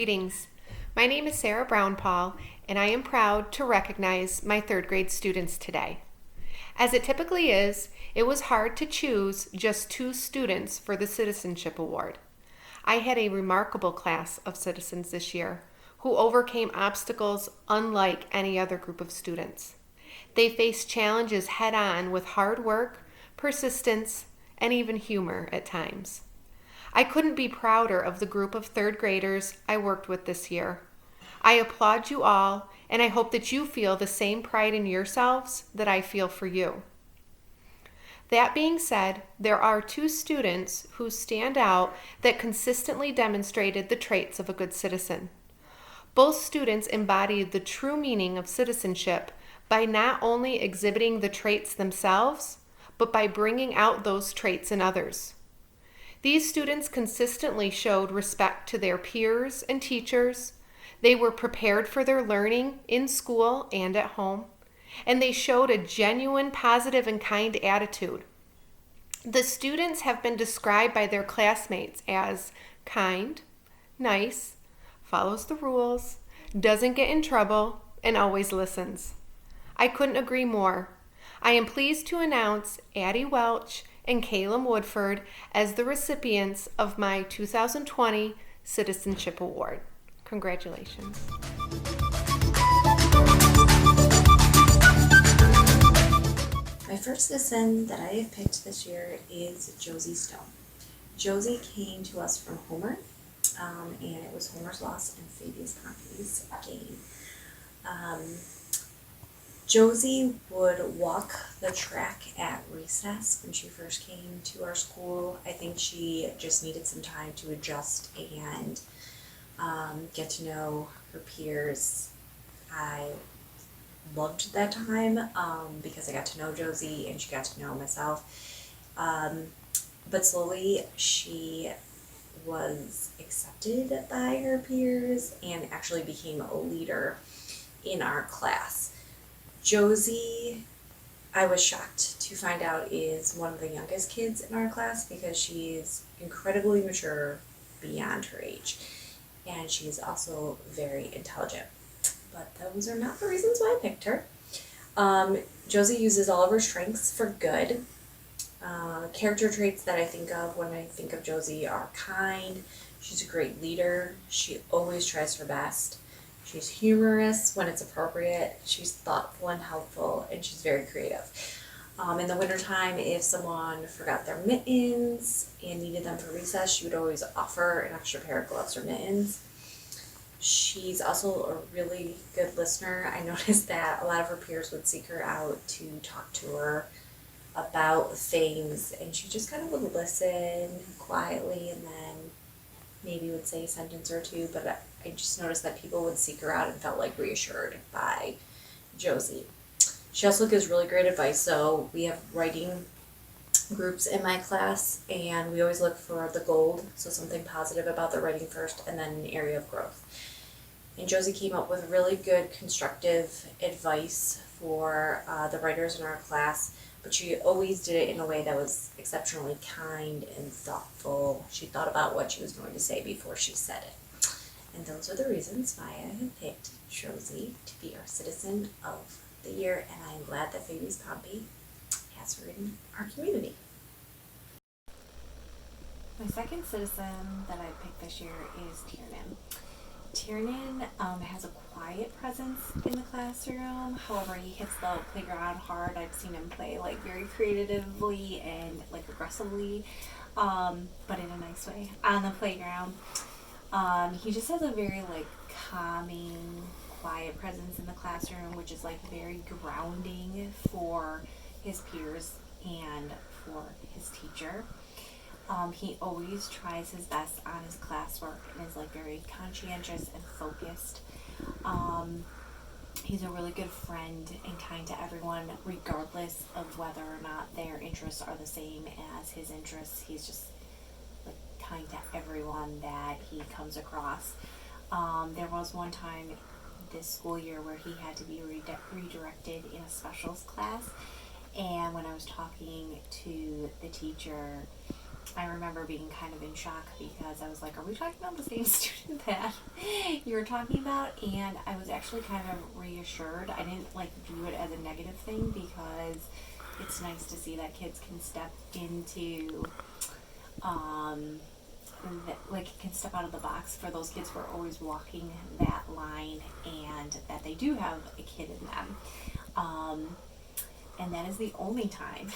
Greetings. My name is Sarah Brown-Paul, and I am proud to recognize my third grade students today. As it typically is, it was hard to choose just 2 students for the Citizenship Award. I had a remarkable class of citizens this year who overcame obstacles unlike any other group of students. They faced challenges head on with hard work, persistence, and even humor at times. I couldn't be prouder of the group of third graders I worked with this year. I applaud you all, and I hope that you feel the same pride in yourselves that I feel for you. That being said, there are 2 students who stand out that consistently demonstrated the traits of a good citizen. Both students embodied the true meaning of citizenship by not only exhibiting the traits themselves, but by bringing out those traits in others. These students consistently showed respect to their peers and teachers. They were prepared for their learning in school and at home, and they showed a genuine, positive, and kind attitude. The students have been described by their classmates as kind, nice, follows the rules, doesn't get in trouble, and always listens. I couldn't agree more. I am pleased to announce Addie Welch and Caleb Woodford as the recipients of my 2020 Citizenship Award. Congratulations. My first citizen that I have picked this year is Josie Stone. Josie came to us from Homer, and it was Homer's loss and Fabius Pompey's gain. Josie would walk the track at recess when she first came to our school. I think she just needed some time to adjust and get to know her peers. I loved that time because I got to know Josie and she got to know myself. But slowly she was accepted by her peers and actually became a leader in our class. Josie, I was shocked to find out, is one of the youngest kids in our class because she's incredibly mature beyond her age. And she's also very intelligent. But those are not the reasons why I picked her. Josie uses all of her strengths for good. Character traits that I think of when I think of Josie are kind. She's a great leader. She always tries her best. She's humorous when it's appropriate. She's thoughtful and helpful, and she's very creative. In the wintertime, if someone forgot their mittens and needed them for recess, she would always offer an extra pair of gloves or mittens. She's also a really good listener. I noticed that a lot of her peers would seek her out to talk to her about things, and she just kind of would listen quietly and then maybe would say a sentence or two, but I just noticed that people would seek her out and felt like reassured by Josie. She also gives really great advice. So we have writing groups in my class, and we always look for the gold, so something positive about the writing first, and then an area of growth. And Josie came up with really good constructive advice for the writers in our class, but she always did it in a way that was exceptionally kind and thoughtful. She thought about what she was going to say before she said it. And those are the reasons why I have picked Josie to be our Citizen of the Year, and I am glad that Fabius Pompey has her in our community. My second citizen that I picked this year is Tiernan. Tiernan has a quiet presence in the classroom. However, he hits the playground hard. I've seen him play very creatively and aggressively, but in a nice way on the playground. He just has a very calming, quiet presence in the classroom, which is very grounding for his peers and for his teacher. He always tries his best on his classwork and is very conscientious and focused. He's a really good friend and kind to everyone, regardless of whether or not their interests are the same as his interests. He's just kind to everyone that he comes across. There was one time this school year where he had to be redirected in a specials class, and when I was talking to the teacher, I remember being kind of in shock because I was like, are we talking about the same student that you were talking about? And I was actually kind of reassured. I didn't like view it as a negative thing because it's nice to see that kids can step into, can step out of the box for those kids who are always walking that line and that they do have a kid in them. And that is the only time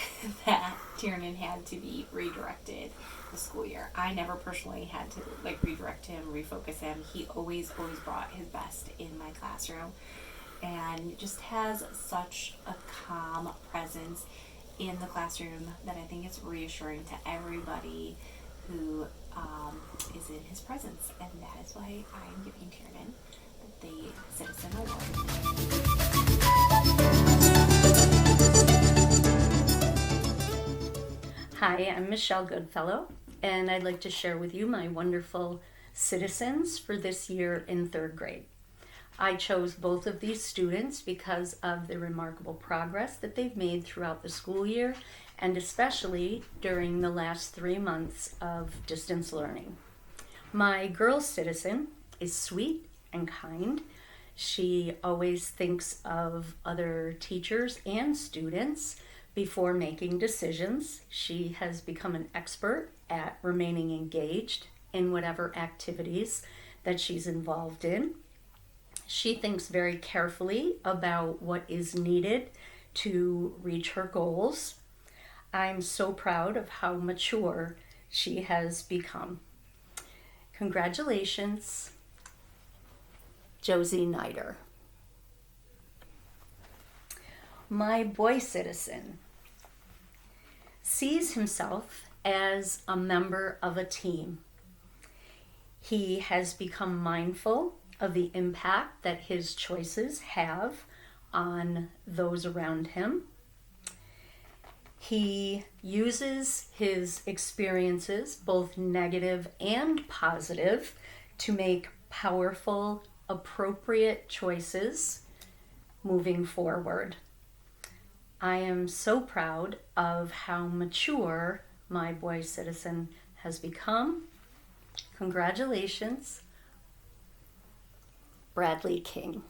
that Tiernan had to be redirected the school year. I never personally had to redirect him, refocus him. He always brought his best in my classroom and just has such a calm presence in the classroom that I think is reassuring to everybody who is in his presence. And that is why I am giving Tiernan the Citizen Award. Hi, I'm Michelle Goodfellow, and I'd like to share with you my wonderful citizens for this year in third grade. I chose both of these students because of the remarkable progress that they've made throughout the school year, and especially during the last 3 months of distance learning. My girl citizen is sweet and kind. She always thinks of other teachers and students before making decisions. She has become an expert at remaining engaged in whatever activities that she's involved in. She thinks very carefully about what is needed to reach her goals. I'm so proud of how mature she has become. Congratulations, Josie Nider. My boy citizen sees himself as a member of a team. He has become mindful of the impact that his choices have on those around him. He uses his experiences, both negative and positive, to make powerful, appropriate choices moving forward. I am so proud of how mature my boy citizen has become. Congratulations, Bradley King.